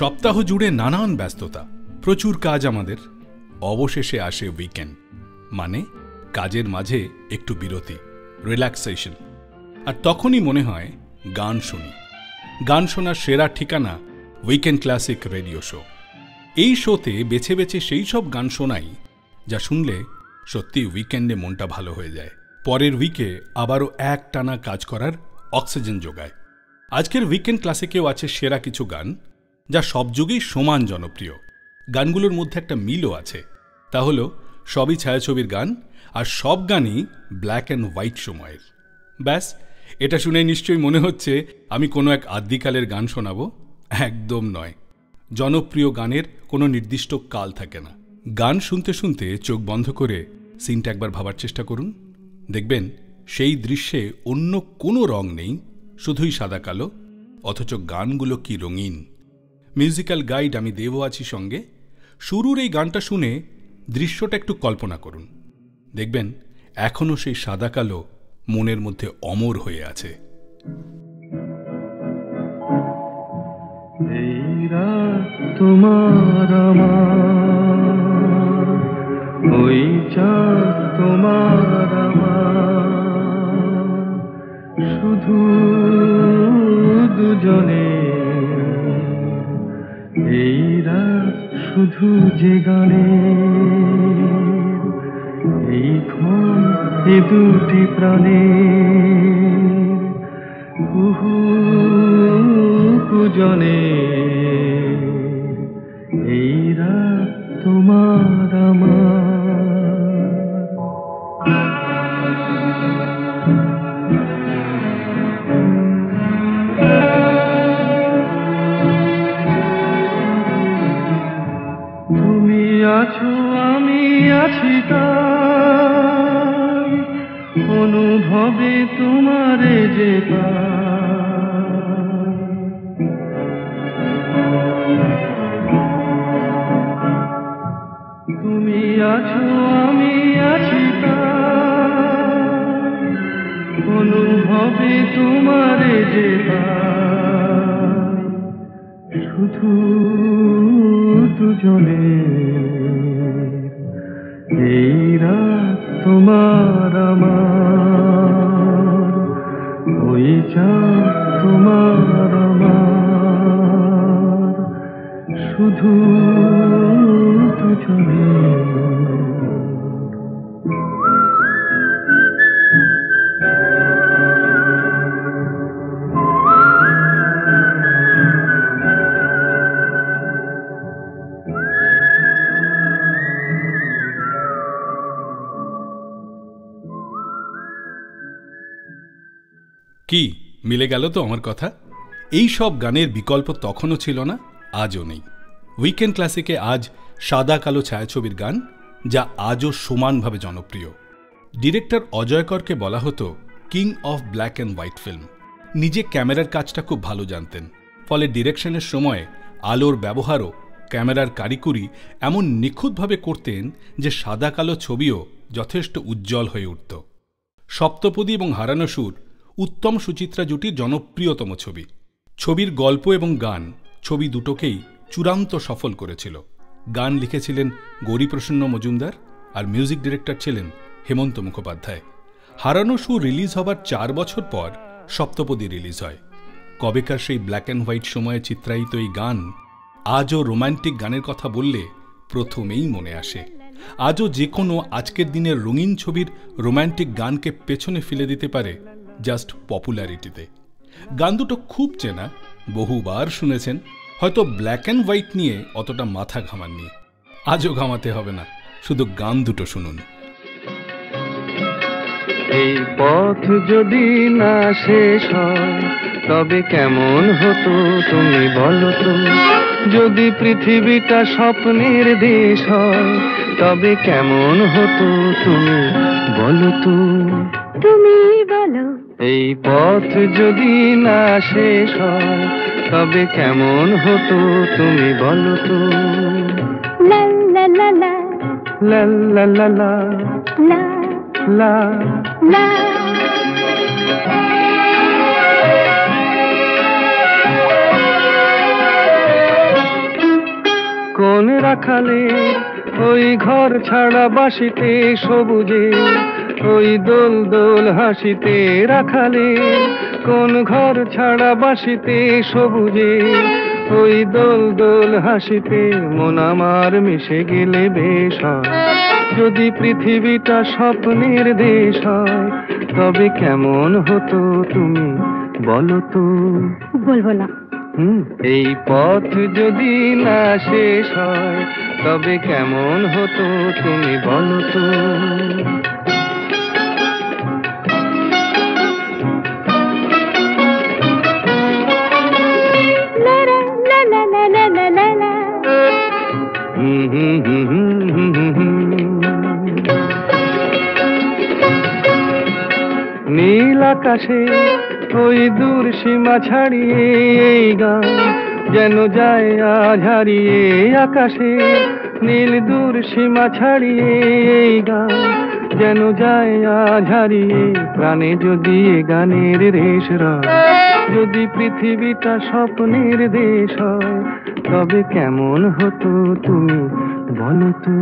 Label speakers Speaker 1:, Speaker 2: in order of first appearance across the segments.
Speaker 1: সপ্তাহ জুড়ে নানান ব্যস্ততা, প্রচুর কাজ আমাদের। অবশেষে আসে উইকেন্ড, মানে কাজের মাঝে একটু বিরতি, রিল্যাক্সেশন। আর তখনই মনে হয় গান শুনি। গান শোনার সেরা ঠিকানা উইকেন্ড ক্লাসিক রেডিও শো। এই শোতে বেছে বেছে সেই সব গান শোনাই যা শুনলে সত্যি উইকেন্ডে মনটা ভালো হয়ে যায়, পরের উইকে আবারও একটানা কাজ করার অক্সিজেন যোগায়। আজকের উইকেন্ড ক্লাসিকেও আছে সেরা কিছু গান যা সব যুগেই সমান জনপ্রিয়। গানগুলোর মধ্যে একটা মিলও আছে, তা হলো সবই ছায়াছবির গান, আর সব গানই ব্ল্যাক অ্যান্ড হোয়াইট সময়ের। ব্যাস, এটা শুনে নিশ্চয়ই মনে হচ্ছে আমি কোনো এক আদ্যিকালের গান শোনাবো। একদম নয়। জনপ্রিয় গানের কোনো নির্দিষ্ট কাল থাকে না। গান শুনতে শুনতে চোখ বন্ধ করে সিনটা একবার ভাবার চেষ্টা করুন। দেখবেন সেই দৃশ্যে অন্য কোনো রং নেই, শুধুই সাদা কালো, অথচ গানগুলো কি রঙিন। মিউজিক্যাল গাইড আমি দেবও আছি সঙ্গে। শুরুর এই গানটা শুনে দৃশ্যটা একটু কল্পনা করুন, দেখবেন এখনও সেই সাদা কালো মনের মধ্যে অমর হয়ে আছে।
Speaker 2: তোমার আমার ওই চাঁদ, তোমার আমার শুধু দুজনে, এই রাত শুধু যে গানে, এই ক্ষণ এ দুটি প্রাণে কুহু কুজনে, এই রাত তোমার আমার। তুমি আছো আমি আছি তাই, অনুভবে তোমারে যে তুমি আছো আমি আছি তাই, অনুভবে তোমারে যে শুধু দুজনে, এই রাত তোমার আমার ওই চাঁদ, তোমার আমার শুধু দুজনে।
Speaker 1: কি মিলে গেল তো আমার কথা? এই সব গানের বিকল্প তখনও ছিল না, আজও নেই। উইকেন্ড ক্লাসিকে আজ সাদা কালো ছায়াছবির গান যা আজও সমানভাবে জনপ্রিয়। ডিরেক্টর অজয় করকে বলা হতো king of black and white film. নিজে ক্যামেরার কাজটা খুব ভালো জানতেন, ফলে ডিরেকশনের সময় আলোর ব্যবহারও, ক্যামেরার কারিকুরি এমন নিখুঁতভাবে করতেন যে সাদা কালো ছবিও যথেষ্ট উজ্জ্বল হয়ে উঠত। সপ্তপদী এবং হারানো সুর উত্তম সুচিত্রা জুটির জনপ্রিয়তম ছবি। ছবির গল্প এবং গান ছবি দুটোকেই চূড়ান্ত সফল করেছিল। গান লিখেছিলেন গৌরীপ্রসন্ন মজুমদার, আর মিউজিক ডিরেক্টর ছিলেন হেমন্ত মুখোপাধ্যায়। হারানো সুর রিলিজ হবার 4 বছর পর সপ্তপদী রিলিজ হয়। কবেকার সেই ব্ল্যাক অ্যান্ড হোয়াইট সময়ে চিত্রায়িত এই গান আজও রোম্যান্টিক গানের কথা বললে প্রথমেই মনে আসে। আজও যে কোনো আজকের দিনের রঙিন ছবির রোম্যান্টিক গানকে পেছনে ফেলে দিতে পারে জাস্ট পপুলারিটিতে। গান দুটো খুব চেনা, বহুবার শুনেছেন, হয়তো ব্ল্যাক অ্যান্ড হোয়াইট নিয়ে অতটা মাথা ঘামাননি। আজও ঘামাতে হবে না, শুধু গান দুটো শুনুন।
Speaker 2: এই পথ যদি না শেষ হয় তবে কেমন হতো তুমি বলো তো, যদি পৃথিবীটা স্বপ্নের দেশ হয় তবে কেমন হতো তুমি বলো তো, তুমি বলো। এই পথ যদি না শেষ হয় তবে কেমন হতো তুমি বলো তো, লা লা লা লা লা লা লা লা লা লা। রাখালে, ওই ঘর ছাড়া বাসিতে সবুজে, ওই দোল দোল হাসিতে রাখালে, কোন ঘর ছাড়া বাসিতে সবুজে, ওই দোল দোল হাসিতে মন আমার মিশে গেলে বেশ হয়। যদি পৃথিবীটা স্বপ্নের দেশ হয়, তবে কেমন হতো তুমি বলো তো?
Speaker 3: বলবো না।
Speaker 2: এই পথ যদি না শেষ হয়, তবে কেমন হতো তুমি বলো তো? নীল আকাশে ওই দূর সীমা ছাড়িয়ে এই গান যেন যায় আজ হারিয়ে। আকাশে নীল দূর সীমা ছাড়িয়ে এই গান যেন যায় আজ হারিয়ে। প্রাণে যদি এ গানের রেশ রয়, যদি পৃথিবীটা স্বপ্নের দেশ হয়, তবে কেমন হতো তুমি বলো তো?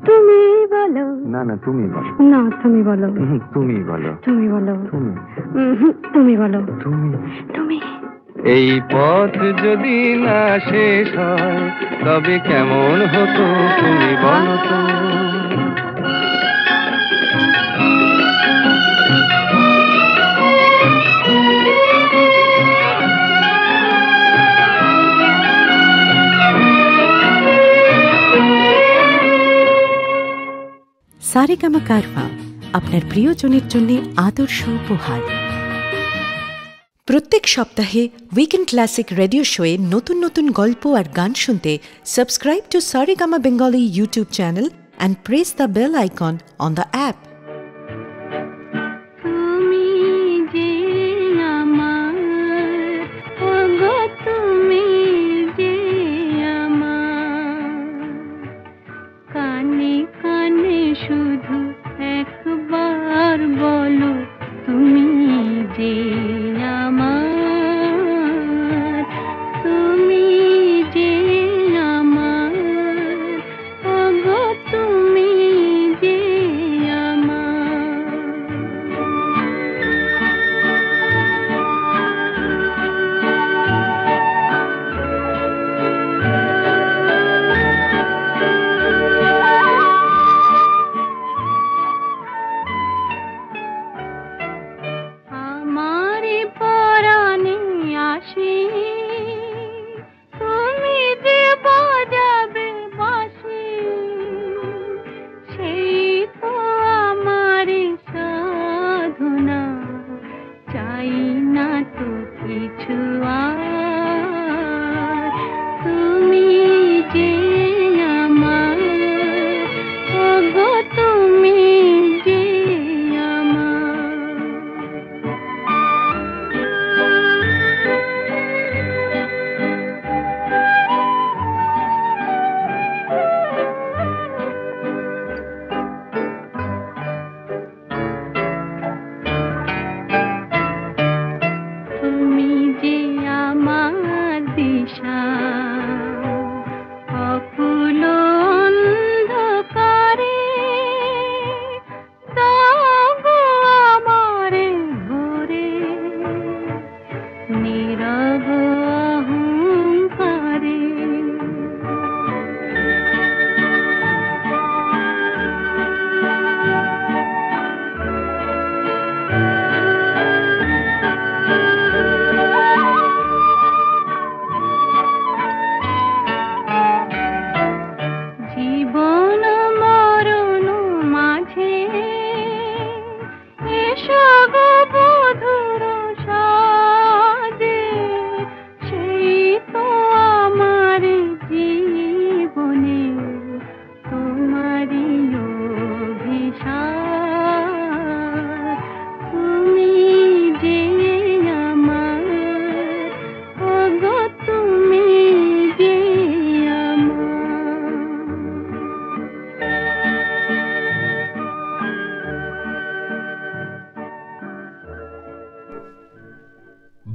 Speaker 3: তুমি বলো।
Speaker 2: না না, তুমি বলো।
Speaker 3: না, তুমি বলো।
Speaker 2: তুমি বলো।
Speaker 3: তুমি বলো।
Speaker 2: তুমি
Speaker 3: তুমি বলো।
Speaker 2: তুমি
Speaker 3: তুমি।
Speaker 2: এই পথ যদি না শেষ হয়, তবে কেমন হতো তুমি বলো তো?
Speaker 4: সারেগামা কারভা, আপনার প্রিয়জনের জন্য আদর্শ উপহার। প্রত্যেক সপ্তাহে উইকেন্ড ক্লাসিক রেডিও শোয়ে নতুন নতুন গল্প আর গান শুনতে subscribe to Saregama Bengali YouTube channel and press the bell icon on the app.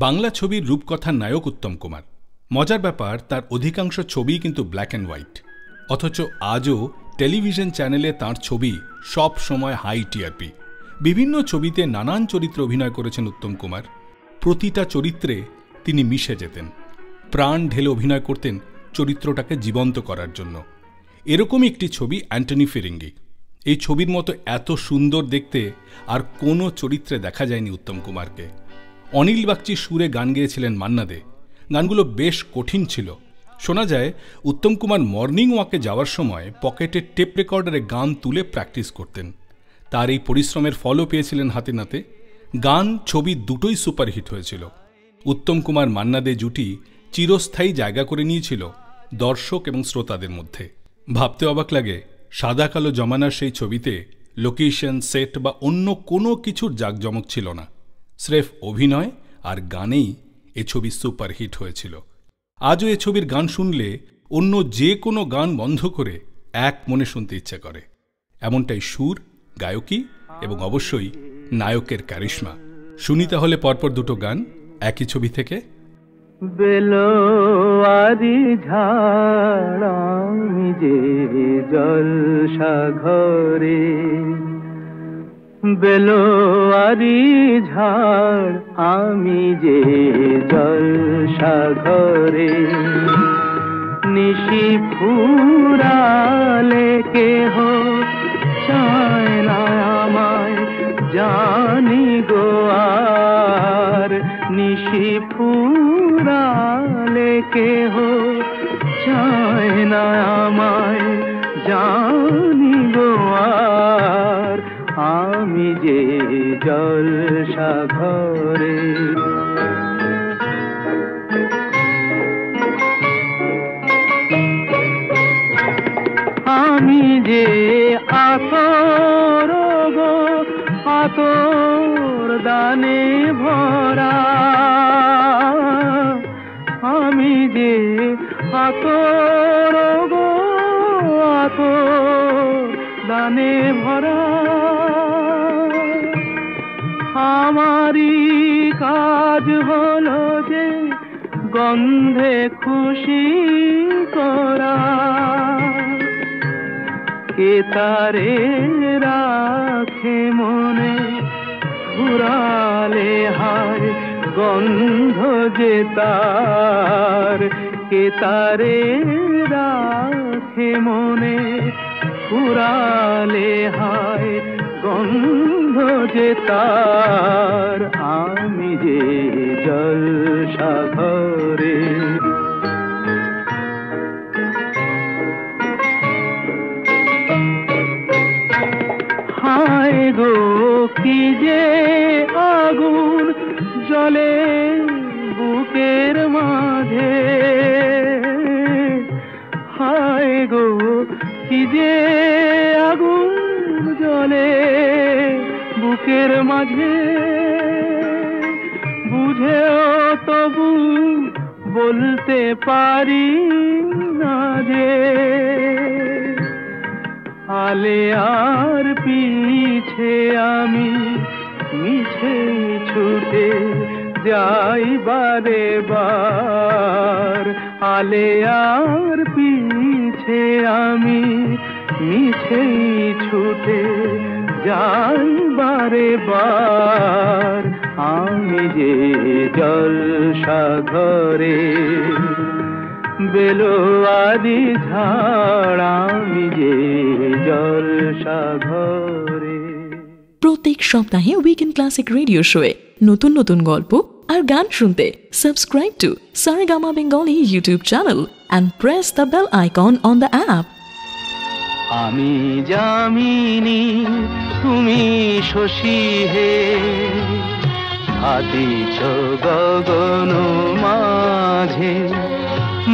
Speaker 1: Bangla ছবির রূপকথার নায়ক উত্তম কুমার। মজার ব্যাপার, তার অধিকাংশ ছবিই কিন্তু ব্ল্যাক অ্যান্ড হোয়াইট। অথচ আজও টেলিভিশন চ্যানেলে তাঁর ছবি সব সময় হাই টিআরপি। বিভিন্ন ছবিতে নানান চরিত্রে অভিনয় করেছেন উত্তম কুমার। প্রতিটা চরিত্রে তিনি মিশে যেতেন, প্রাণ ঢেলে অভিনয় করতেন চরিত্রটাকে জীবন্ত করার জন্য। এরকমই একটি ছবি অ্যান্টনি ফিরিঙ্গি। এই ছবির মতো এত সুন্দর দেখতে আর কোনো চরিত্রে দেখা যায়নি উত্তম কুমারকে। অনিল বাগচির সুরে গান গেয়েছিলেন মান্না দে। গানগুলো বেশ কঠিন ছিল। শোনা যায় উত্তম কুমার মর্নিং ওয়াকে যাওয়ার সময় পকেটের টেপ রেকর্ডারে গান তুলে প্র্যাকটিস করতেন। তার এই পরিশ্রমের ফলও পেয়েছিলেন হাতে নাতে। গান, ছবি দুটোই সুপারহিট হয়েছিল। উত্তম কুমার মান্না দে জুটি চিরস্থায়ী জায়গা করে নিয়েছিল দর্শক এবং শ্রোতাদের মধ্যে। ভাবতে অবাক লাগে, সাদা কালো জমানার সেই ছবিতে লোকেশন, সেট বা অন্য কোনো কিছুর জাঁকজমক ছিল না। স্রেফ অভিনয় আর গানেই এ ছবি সুপারহিট হয়েছিল। আজও এ ছবির গান শুনলে অন্য যে কোনো গান বন্ধ করে এক মনে শুনতে ইচ্ছে করে। এমনটাই সুর, গায়কী এবং অবশ্যই নায়কের ক্যারিশমা। শুনি তাহলে পরপর দুটো গান একই ছবি থেকে।
Speaker 2: বেলোয়ারি ঝাড় আমি যে জলসা ঘরে, বেলোয়ারি ঝাড় আমি যে জলসা ঘরে, নিশি ফুরালে কেহ চায় না আমায় জানি গো আর, নিশি ফুরালে কেহ চায় না আমায় জানি গো আর, আমি যে জলসা ঘরে। আমি যে আতর গো আতর দানে ভরা, আমি যে আতর গো আতর দানে ভরা, আমারই কাজ হলো যে গন্ধে খুশি করা, কে তারে রাখে মনে ফুরালে হায় গন্ধ যে তার, কে তারে রাখে মনে ফুরালে হায় গন্ধ যে তার, আমি যে জলসা ঘরে। হায় গো কি যে আগুন জ্বলে বুকের মাঝে, হায় গো কি যে আগুন জ্বলে বুকের মাঝে, বুঝেও তবু বলতে পারি না যে, আলে আর পিছে আমি মিছে ছুটে যাই বারে বার, আলে আর পিছে আমি মিছে ছুটে যাই বারে বার, আমি যে জলসা ঘরে, বেলোয়ারি ঝাড় আমি যে জলসা ঘরে।
Speaker 5: প্রত্যেক সপ্তাহে উইকেন্ড ক্লাসিক রেডিও শোয়ে নতুন নতুন গল্প আর গান শুনতে subscribe to Saregama Bengali YouTube channel and press the bell icon on the app.
Speaker 2: আমি যামিনী তুমি শশী হে, হাতিছ গগন মাঝে,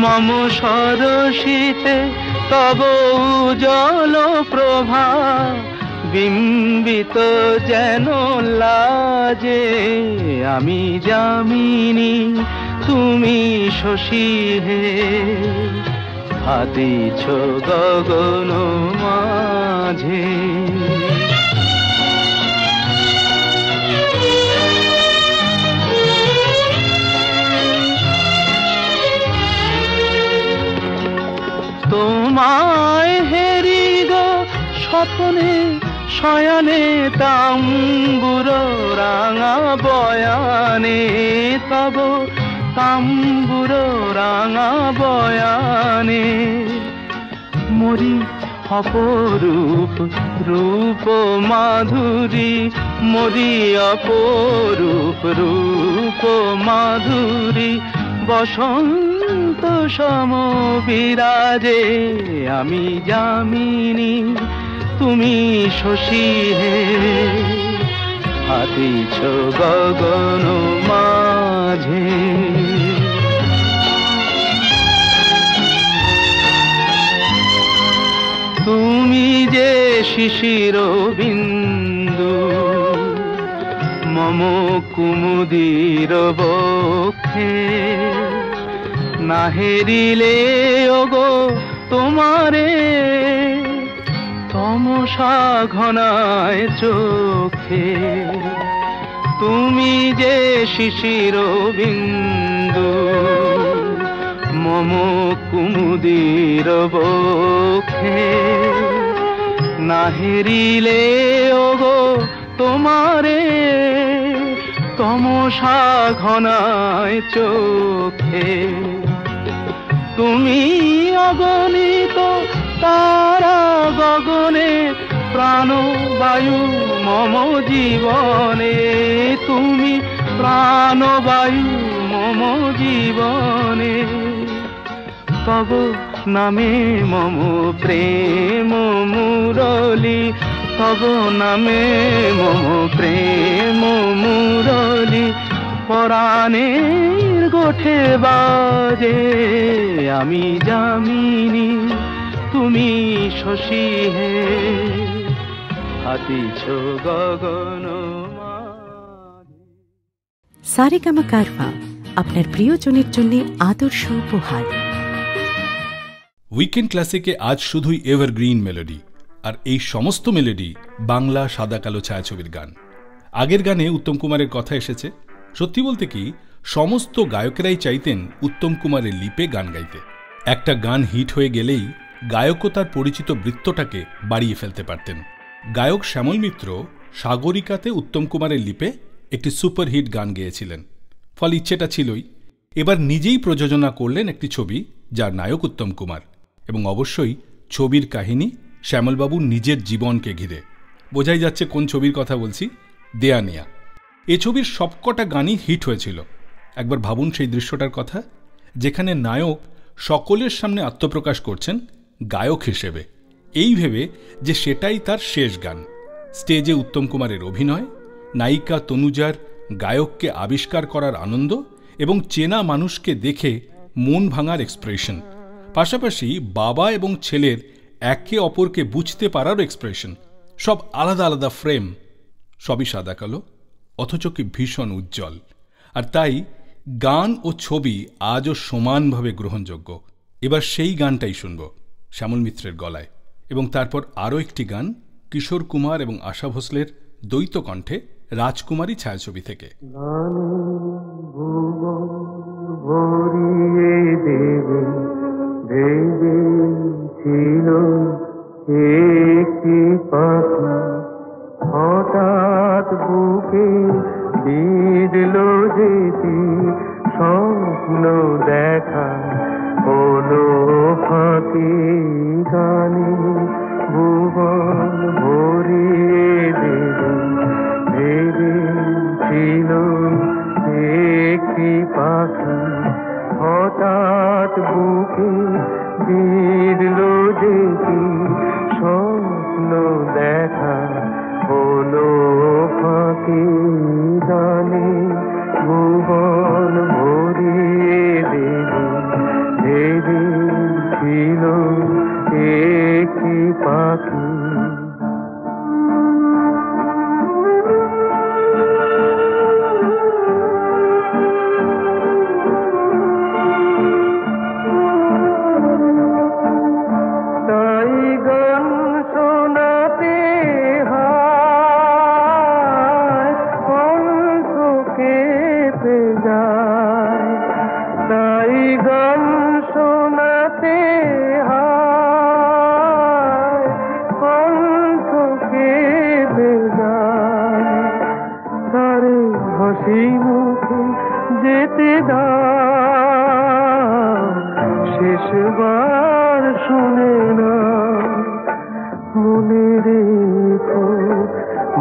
Speaker 2: মম সরসিতে তব উজ্জ্বল প্রভা, বিম্বিত যেন লাজে, আমি যামিনী তুমি শশী হে, হাতিছ গগন মাঝে। তোমার আপনে শয়ানে তাম্বুরো রাঙা বয়ানে তব তাম্বুরো রাঙা বয়ানে মরি অপরূপ রূপ মাধুরী মরি অপরূপ রূপ মাধুরী বসন্ত সম বিরাজে আমি যামিনী তুমি শশী হে হাতিছ গগন মাঝে তুমি যে শিশির বিন্দু মম কুমুদির বক্ষে না হেরিলে ওগো তোমারে তমসা ঘনায় চোখে তুমি যে শিশির বিন্দু মম কুমুদির বক্ষে না হেরিলে ওগো তোমারে তমসা ঘনায় চোখে তুমি অগণিত তারা গগনে প্রাণবায়ু মম জীবনে তুমি প্রাণবায়ু মম জীবনে তব নামে মম প্রেম মুরলী তব নামে মম প্রেম মুরলী পরাণের গোঠে বাজে আমি যামিনী তুমি শশী হে হাতিছ গগন মাঝে।
Speaker 4: সারেগামা কারভা আপনার প্রিয়জনের জন্য আদর্শ উপহার।
Speaker 1: উইকেন্ড ক্লাসিকে আজ শুধুই এভারগ্রিন মেলোডি, আর এই সমস্ত মেলোডি বাংলা সাদা কালো ছায়াছবির গান। আগের গানে উত্তম কুমারের কথা এসেছে। সত্যি বলতে কি, সমস্ত গায়কেরাই চাইতেন উত্তম কুমারের লিপে গান গাইতে। একটা গান হিট হয়ে গেলেই গায়কও তার পরিচিত বৃত্তটাকে বাড়িয়ে ফেলতে পারতেন। গায়ক শ্যামল মিত্র সাগরিকাতে উত্তম কুমারের লিপে একটি সুপারহিট গান গেয়েছিলেন। ফলে ইচ্ছেটা ছিলই, এবার নিজেই প্রযোজনা করলেন একটি ছবি যার নায়ক উত্তম কুমার, এবং অবশ্যই ছবির কাহিনী শ্যামলবাবুর নিজের জীবনকে ঘিরে। বোঝাই যাচ্ছে কোন ছবির কথা বলছি, দেয়ানিয়া। এ ছবির সবকটা গানই হিট হয়েছিল। একবার ভাবুন সেই দৃশ্যটার কথা, যেখানে নায়ক সকলের সামনে আত্মপ্রকাশ করছেন গায়ক হিসেবে, এই ভেবে যে সেটাই তার শেষ গান। স্টেজে উত্তম কুমারের অভিনয়, নায়িকা তনুজার গায়ককে আবিষ্কার করার আনন্দ এবং চেনা মানুষকে দেখে মন ভাঙার এক্সপ্রেশন, পাশাপাশি বাবা এবং ছেলের একে অপরকে বুঝতে পারার এক্সপ্রেশন, সব আলাদা আলাদা ফ্রেম, সবই সাদা কালো অথচ কি ভীষণ উজ্জ্বল। আর তাই গান ও ছবি আজও সমানভাবে গ্রহণযোগ্য। এবার সেই গানটাই শুনব শ্যামল মিত্রের গলায়, এবং তারপর আরও একটি গান কিশোর কুমার এবং আশা ভোসলের দ্বৈত কণ্ঠে রাজকুমারী ছায়াছবি থেকে।
Speaker 2: হঠাৎ বুকে বিঁধল যেতি স্বপ্ন দেখা হলো ফাঁকি গানে ভুবন ভরিয়ে দেবে ভেবেছিল একটি পাখি হঠাৎ বুকে বিঁধল যেতি স্বপ্ন দেখা হলো ফাঁকি গানে ভুবন ভরিয়ে দেবে ভেবেছিল একটি পাখি। তাই গান শোনাতে হয় কণ্ঠ কেঁপে যেতে দাও, শেষবার শুনে না। মনে রেখো,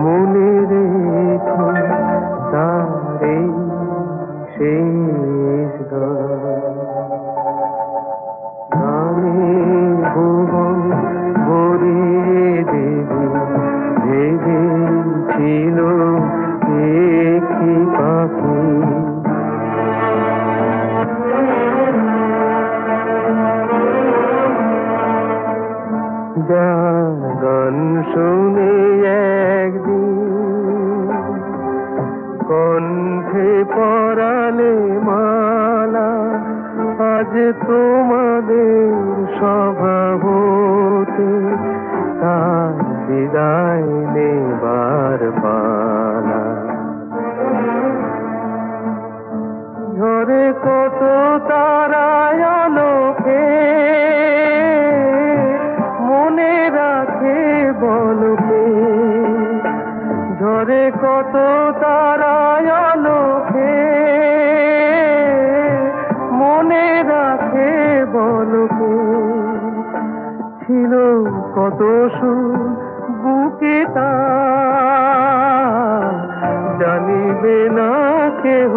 Speaker 2: মনে রেখো তারে শেষ গানে ভুবন ভরিয়ে দেবে ভেবেছিল একটি পাখি। যার গান শুনে একদিন কণ্ঠে পরালে মালা, আজ তোমাদের স্বভাবতে তার বিদায় নেবার পালা। ঝরে কত তারায় আলোকে মনে রাখে বলকে, ঝরে কত তারায় আলোকে মনে রাখে বলকে। ছিল কত সুর বুকে তার জানিবে না কেহ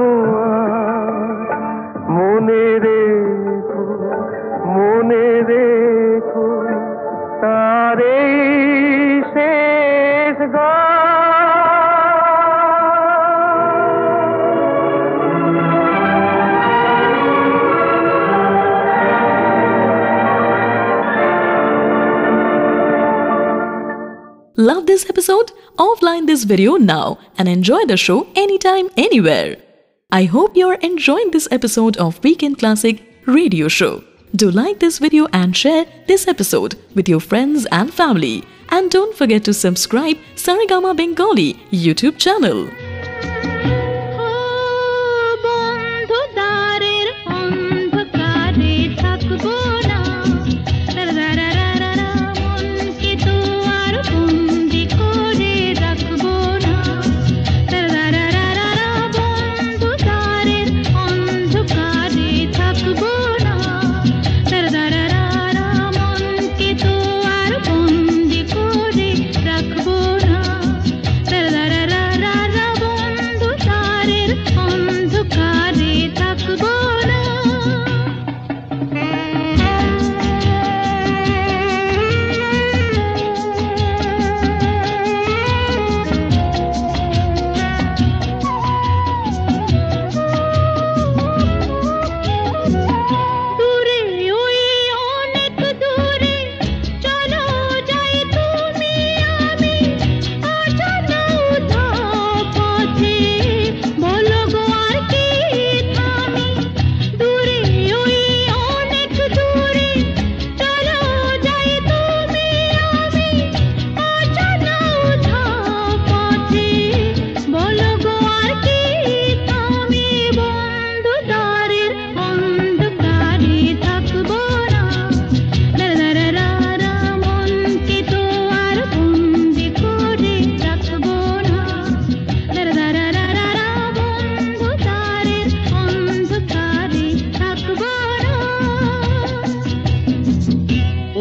Speaker 2: মনে রেখো, মনে রেখো তারে শেষ গান।
Speaker 5: Love this episode? Offline this video now and enjoy the show anytime, anywhere. I hope you're enjoying this episode of Weekend Classic Radio Show. Do like this video and share this episode with your friends and family. And don't forget to subscribe Saregama Bengali YouTube channel.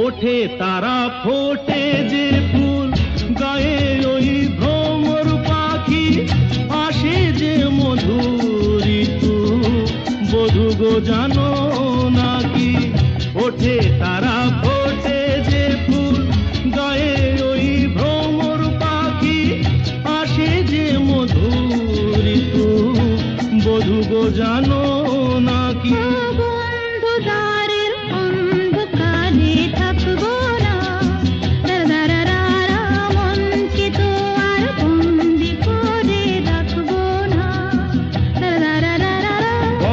Speaker 2: ওঠে তারা ফোটে যে ফুল গায়ে ওই ভ্রমর পাখি আসে যে মধুর ঋতু বধূ গো জানো নাকি। ওঠে তারা ফোটে যে ফুল গায়ে ওই ভ্রমর পাখি আসে যে মধুর ঋতু বধূ গো জানো নাকি।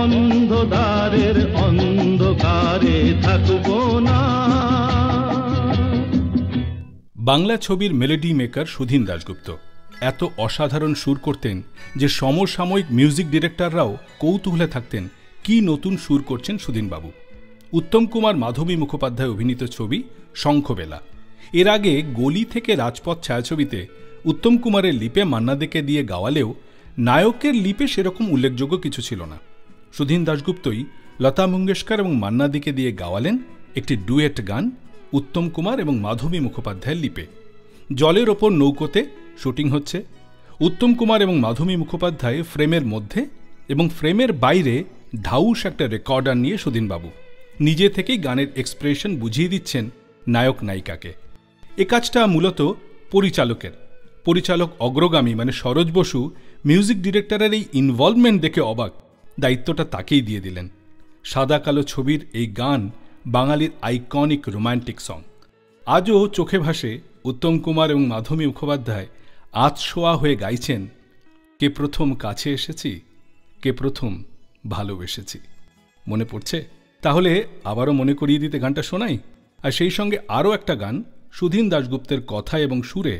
Speaker 2: অন্ধকারের অন্ধকারে থাকবো না।
Speaker 1: বাংলা ছবির মেলোডি মেকার সুধীন দাশগুপ্ত এত অসাধারণ সুর করতেন যে সমসাময়িক মিউজিক ডিরেক্টররাও কৌতূহলে থাকতেন কি নতুন সুর করছেন সুধীনবাবু। উত্তম কুমার মাধবী মুখোপাধ্যায় অভিনীত ছবি শঙ্খবেলা। এর আগে গলি থেকে রাজপথ ছায়াছবিতে উত্তম কুমারের লিপে মান্না দেকে দিয়ে গাওয়ালেও নায়কের লিপে সেরকম উল্লেখযোগ্য কিছু ছিল না। সুধীন দাশগুপ্তই লতা মঙ্গেশকর এবং মান্না দিকে দিয়ে গাওয়ালেন একটি ডুয়েট গান উত্তম কুমার এবং মাধবী মুখোপাধ্যায়ের লিপে। জলের ওপর নৌকোতে শুটিং হচ্ছে। উত্তম কুমার এবং মাধবী মুখোপাধ্যায় ফ্রেমের মধ্যে এবং ফ্রেমের বাইরে ঢাউস একটা রেকর্ডার নিয়ে সুধীনবাবু নিজে থেকেই গানের এক্সপ্রেশন বুঝিয়ে দিচ্ছেন নায়ক নায়িকাকে। এ কাজটা মূলত পরিচালক অগ্রগামী মানে সরোজ বসু মিউজিক ডিরেক্টরের এই ইনভলভমেন্ট দেখে অবাক, দায়িত্বটা তাকেই দিয়ে দিলেন। সাদা কালো ছবির এই গান বাঙালির আইকনিক রোম্যান্টিক সং। আজও চোখে ভাসে উত্তম কুমার এবং মাধবী মুখোপাধ্যায় আতশোয়া হয়ে গাইছেন, কে প্রথম কাছে এসেছি, কে প্রথম ভালোবেসেছি। মনে পড়ছে? তাহলে আবারও মনে করিয়ে দিতে গানটা শোনাই। আর সেই সঙ্গে আরও একটা গান সুধীন দাশগুপ্তের কথা এবং সুরে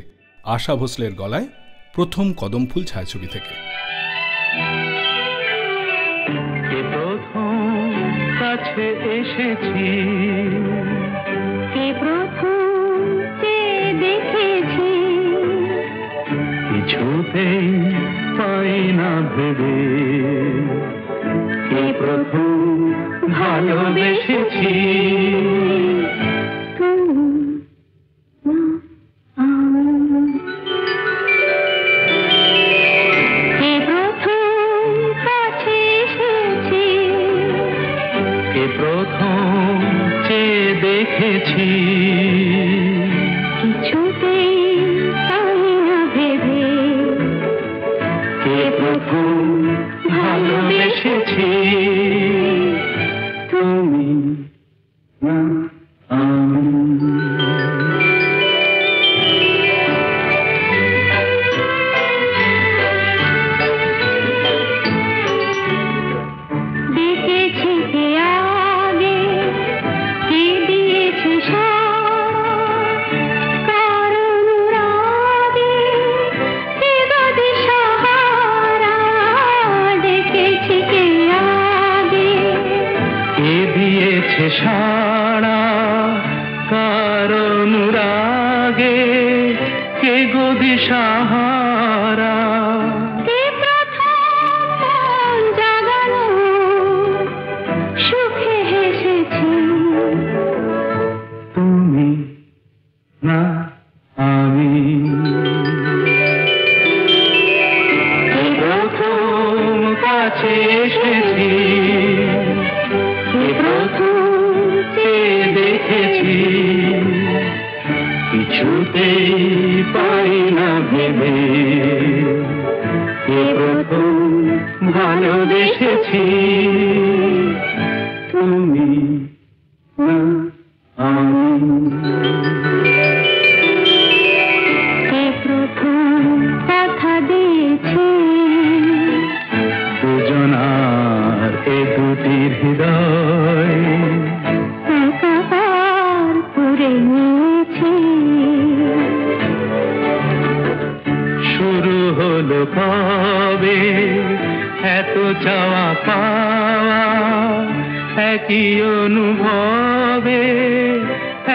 Speaker 1: আশা ভোসলের গলায়, প্রথম কদম ফুল ছায়াছবি থেকে।
Speaker 2: কে প্রথম কাছে এসেছি,
Speaker 3: কে প্রথম দেখেছি,
Speaker 2: কিছুতেই পাই না ভেবে, কে প্রথম ভালোবেসেছি।
Speaker 3: কে প্রথম কাছে এসেছি,
Speaker 2: কে প্রথম চেয়ে দেখেছি,
Speaker 3: কিছুতেই পাই না ভেবে,
Speaker 2: কে প্রথম ভালোবেসেছি। তুমি না আমি।
Speaker 3: দেখেছি কে আগে, কে দিয়েছে সাড়া, কার অনুরাগে, কে বাদে সাহারা। দেখেছি কে আগে,
Speaker 2: কে দিয়েছে সাড়া, কার অনুরাগে, কে গো দিশাহারা।
Speaker 3: কে প্রথম মন জাগানো, সুখে হেসেছি।
Speaker 2: তুমি না আমি। কে প্রথম কাছে এসেছি, কে প্রথম চেয়ে দেখেছি, কিছুতেই পাই না ভেবে, কে প্রথম ভালোবেসেছি। তুমি না আমি।
Speaker 3: কে প্রথম কথা দিয়েছি,
Speaker 2: দুজনার এ দুটির হৃদয়
Speaker 3: একাকার করে নিয়েছি।
Speaker 2: শুরু হলো কবে এত চাওয়া পাওয়া, একই অনুভবে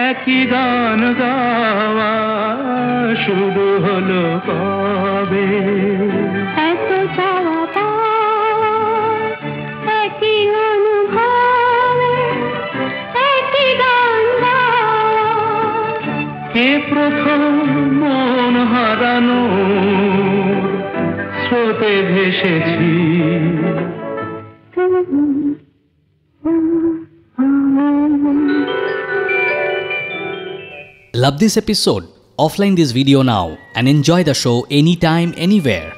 Speaker 2: একই গান গাওয়া। শুরু হলো কবে
Speaker 3: এত চাওয়া পাওয়া, একই অনুভবে একই গান গাওয়া।
Speaker 2: কে প্রথম মন হারানো স্রোতে ভেসেছি।
Speaker 6: Love this episode? Offline this video now and enjoy the show anytime, anywhere.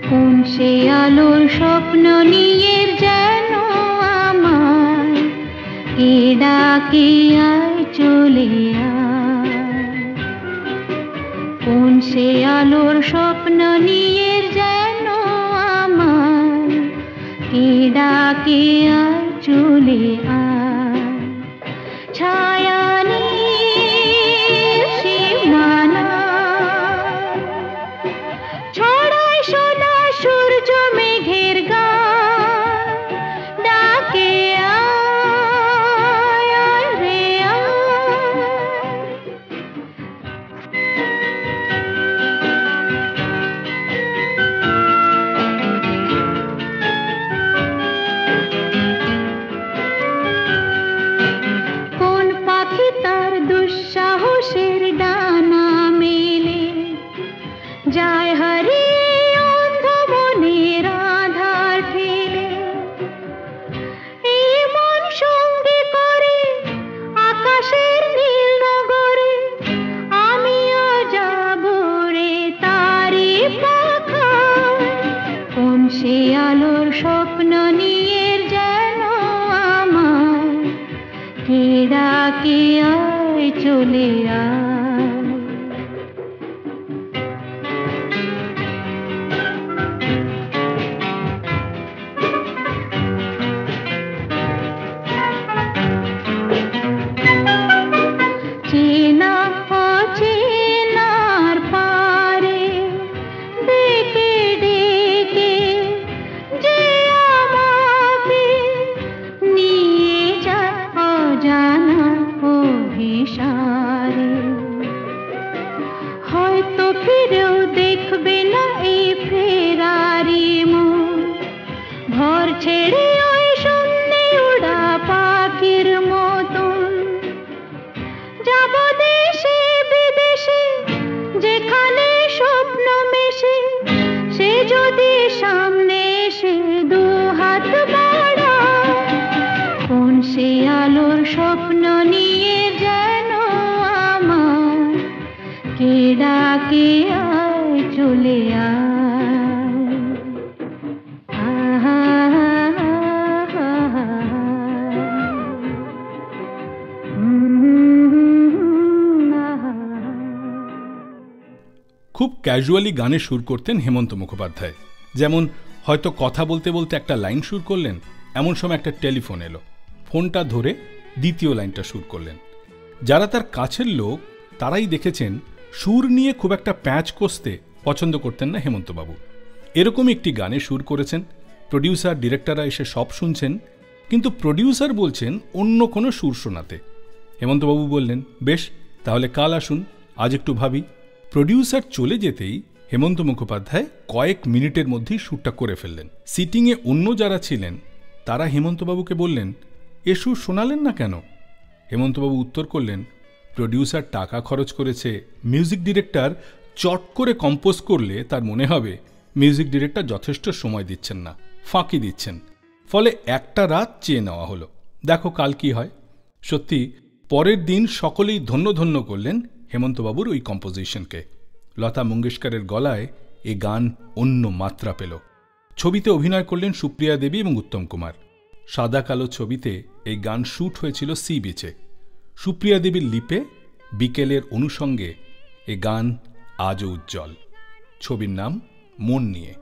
Speaker 3: কোন সে আলোর স্বপ্ন নিয়ে যেন আমায়, কে ডাকে আয় চলে আয়। কোন সে আলোর স্বপ্ন নিয়ে যেন আমায়, কে ডাকে আয় চলে আয়। ছায়া সীমানা ছড়ায় সোনা সূর্য মেঘের গান, ডাকে আয় আয় রে আয়। নিয়ে যেন আমার কে ডাকে আয় চলে আয়। চেনা অচেনার পারে ডেকে ডেকে যে আমাকে নিয়ে যায় অজানা অভিসারে। হয়তো ফিরেও দেখবে না এই ফেরারি মন, ঘর ছেড়ে ওই শূন্যে উড়া পাখির মতন। যাব দেশে বিদেশে যেখানে স্বপ্ন মেশে, সে যদি সামনে এসে দু হাত বাড়ায়, কোন সে আলোর স্বপ্ন নিয়ে যেন আমার কে ডাকে আয় চলে আয়।
Speaker 1: খুব ক্যাজুয়ালি গানে সুর করতেন হেমন্ত মুখোপাধ্যায়। যেমন হয়তো কথা বলতে বলতে একটা লাইন সুর করলেন, এমন সময় একটা টেলিফোন এলো, ফোনটা ধরে দ্বিতীয় লাইনটা সুর করলেন। যারা তার কাছের লোক তারাই দেখেছেন সুর নিয়ে খুব একটা প্যাঁচ কষতে পছন্দ করতেন না হেমন্তবাবু। এরকমই একটি গানে সুর করেছেন, প্রডিউসার ডিরেক্টররা এসে সব শুনছেন, কিন্তু প্রডিউসার বলছেন অন্য কোনো সুর শোনাতে। হেমন্তবাবু বললেন, বেশ তাহলে কাল আসুন, আজ একটু ভাবি। প্রডিউসার চলে যেতেই হেমন্ত মুখোপাধ্যায় কয়েক মিনিটের মধ্যেই সুরটা করে ফেললেন। সিটিংয়ে অন্য যারা ছিলেন তারা হেমন্তবাবুকে বললেন, এ সুর শোনালেন না কেন? হেমন্তবাবু উত্তর করলেন, প্রডিউসার টাকা খরচ করেছে, মিউজিক ডিরেক্টর চট করে কম্পোজ করলে তার মনে হবে মিউজিক ডিরেক্টর যথেষ্ট সময় দিচ্ছেন না, ফাঁকি দিচ্ছেন, ফলে একটা রাত চেয়ে নেওয়া হলো, দেখো কাল কি হয়। সত্যি পরের দিন সকলেই ধন্য ধন্য করলেন হেমন্তবাবুর ওই কম্পোজিশনকে। লতা মঙ্গেশকরের গলায় এ গান অন্য মাত্রা পেল। ছবিতে অভিনয় করলেন সুপ্রিয়া দেবী এবং উত্তম কুমার। সাদা কালো ছবিতে এই গান শ্যুট হয়েছিল সি বিচে। সুপ্রিয়া দেবীর লিপে বিকেলের অনুষঙ্গে এ গান আজও উজ্জ্বল। ছবির নাম মন নিয়ে।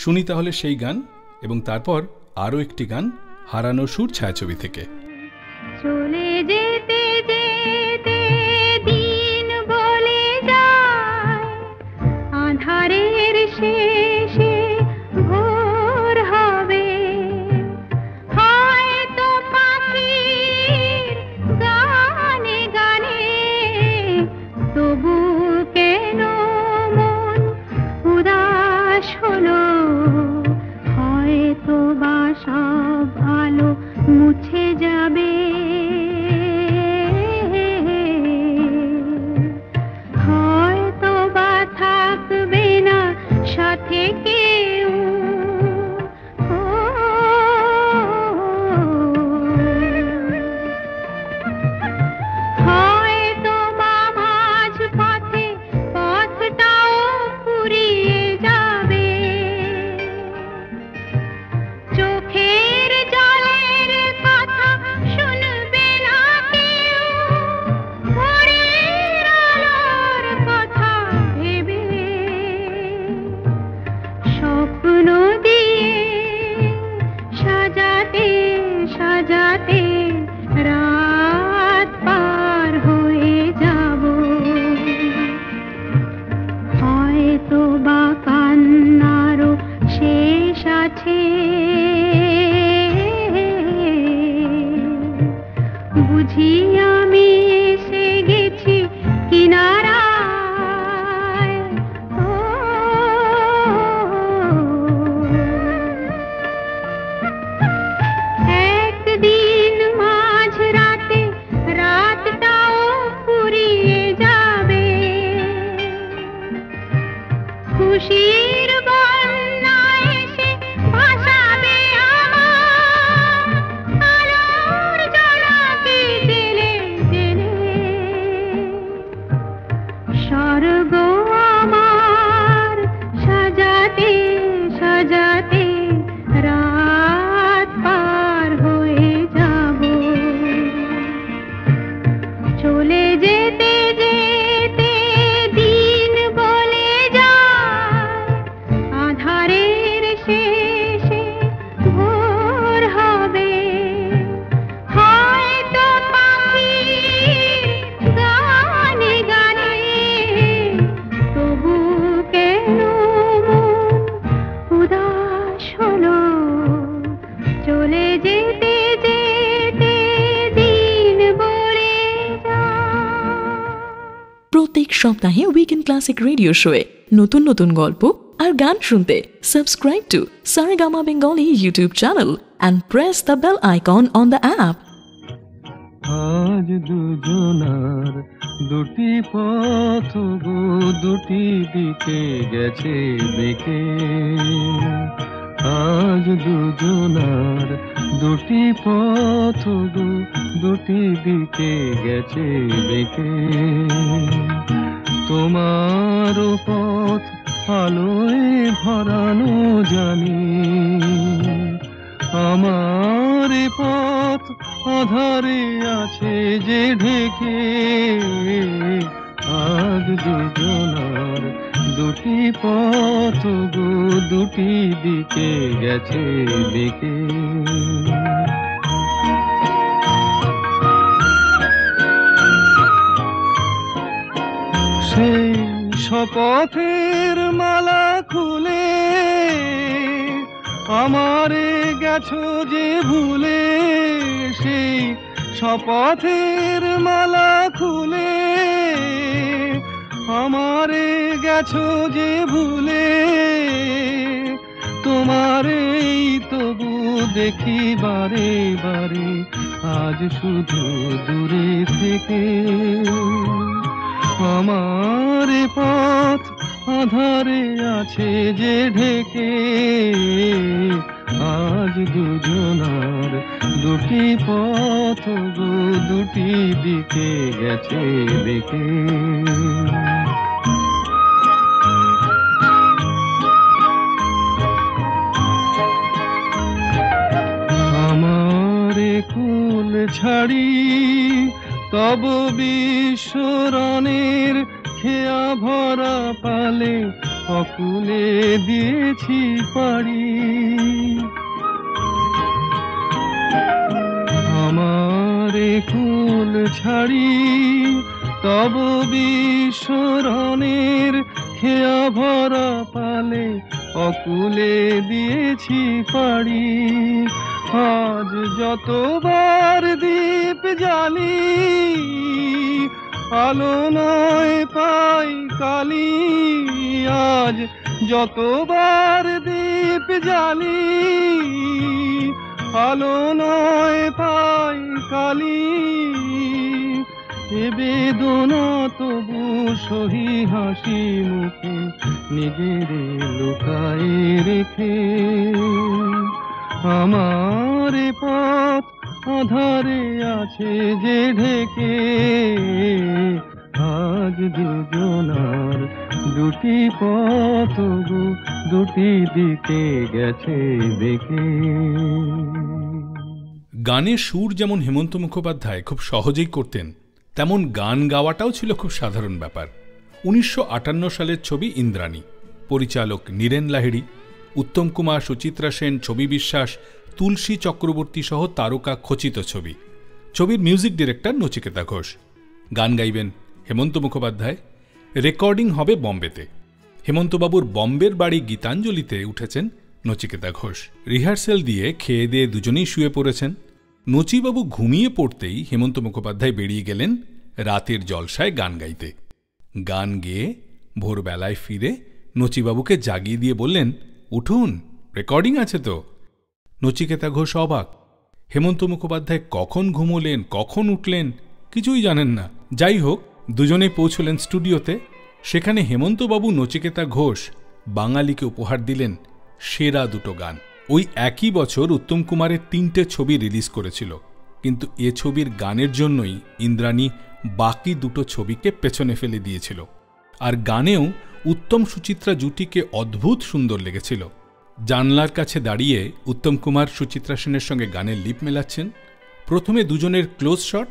Speaker 1: শুনি তাহলে সেই গান, এবং তারপর আরও একটি গান হারানো সুর ছায়াছবি থেকে।
Speaker 3: চলে যেতে যেতে দিন বলে যায়, আঁধারের শেষে ভোর হবে, হয়তো পাখির গানে গানে, তবু কেন মন উদাস হলো, হয়তো বা সব আলো মুছে যাবে, হয়তো বা থাকবে না সাথে কেউ, হয়তো বা মাঝ পথে পথটাও ফুরিয়ে যাবে, চোখের জলের কথা শুনবে না কেউ, ভোরের আলোর কথা ভেবে, স্বপ্ন দিয়ে সাজাতে সাজাতে রাত পার হয়ে যাব, হয়তো বা কান্নারও শেষ আছে, বুঝি আমি এসে গেছি কিনারায়, একদিন
Speaker 5: সপ্তাহে উইকেন্ড ক্লাসিক রেডিও শোয়ে নতুন নতুন গল্প আর গান শুনতে subscribe to Saregama Bengali YouTube channel and press the bell icon on the app.
Speaker 2: আজ দুজনার দুটি পথ গো দুটি দিকে গেছে দেখে, আজ দুজনার দুটি পথ গো দুটি দিকে গেছে দেখে। তোমার পথ আলোয় ভরানো জানি, আমার পথ আধারে আছে যে ঢেকে। আজ দুজনার দুটি পথ গো দুটি দিকে গেছে দেখে। সেই শপথের মালা খুলে আমারে গেছো যে ভুলে, সেই শপথের মালা খুলে আমারে গেছো যে ভুলে। তোমারেই তবু দেখি বারে বারে আজ শুধু দূরে থেকে। আমার পথ আধারে আছে যে ঢেকে, আজ দুজনার দুটি পথ গো দুটি দিকে গেছে দেখে। আমার কুল ছাড়ি তব বিশ্বরণের খেয়া ভরা পালে অকুলে দিয়েছি পাড়ি। আমার কুল ছাড়ি তব বিশ্বরণের খেয়া ভরা পালে অকুলে দিয়েছি পাড়ি। আজ যতবার দীপ জ্বালি আলো নয় পাই কালি, আজ যতবার দীপ জ্বালি আলো নয় পাই কালি। এ বেদনা তবু সহি হাসি মুখে নিজের লুকায়ে রেখে। আমার পথ আধারে আছে যে ঢেকে, আজ দুজনার দুটি পথ গো দুটি দিকে গেছে দেখে।
Speaker 1: গানের সুর যেমন হেমন্ত মুখোপাধ্যায় খুব সহজেই করতেন, তেমন গান গাওয়াটাও ছিল খুব সাধারণ ব্যাপার। 1958 সালের ছবি ইন্দ্রাণী, পরিচালক নীরেন লাহিড়ী, উত্তম কুমার, সুচিত্রা সেন, ছবি বিশ্বাস, তুলসী চক্রবর্তী সহ তারকা খচিত ছবি। ছবির মিউজিক ডিরেক্টর নচিকেতা ঘোষ। গান গাইবেন হেমন্ত মুখোপাধ্যায়। রেকর্ডিং হবে বম্বেতে। হেমন্তবাবুর বম্বের বাড়ি গীতাঞ্জলিতে উঠেছেন নচিকেতা ঘোষ। রিহার্সেল দিয়ে খেয়ে দিয়ে দুজনেই শুয়ে পড়েছেন। নচিবাবু ঘুমিয়ে পড়তেই হেমন্ত মুখোপাধ্যায় বেরিয়ে গেলেন রাতের জলসায় গান গাইতে। গান গেয়ে ভোরবেলায় ফিরে নচিবাবুকে জাগিয়ে দিয়ে বললেন, উঠুন, রেকর্ডিং আছে তো। নচিকেতা ঘোষ অবাক। হেমন্ত মুখোপাধ্যায় কখন ঘুমোলেন, কখন উঠলেন কিছুই জানেন না। যাই হোক, দুজনে পৌঁছলেন স্টুডিওতে। সেখানে হেমন্তবাবু নচিকেতা ঘোষ বাঙালিকে উপহার দিলেন সেরা দুটো গান। ওই একই বছর উত্তম কুমারের 3টে ছবি রিলিজ করেছিল, কিন্তু এ ছবির গানের জন্যই ইন্দ্রাণী বাকি দুটো ছবিকে পেছনে ফেলে দিয়েছিল। আর গানেও উত্তম সুচিত্রা জুটিকে অদ্ভুত সুন্দর লেগেছিল। জানলার কাছে দাঁড়িয়ে উত্তম কুমার সুচিত্রা সেনের সঙ্গে গানের লিপ মেলাচ্ছেন। প্রথমে দুজনের ক্লোজ শট,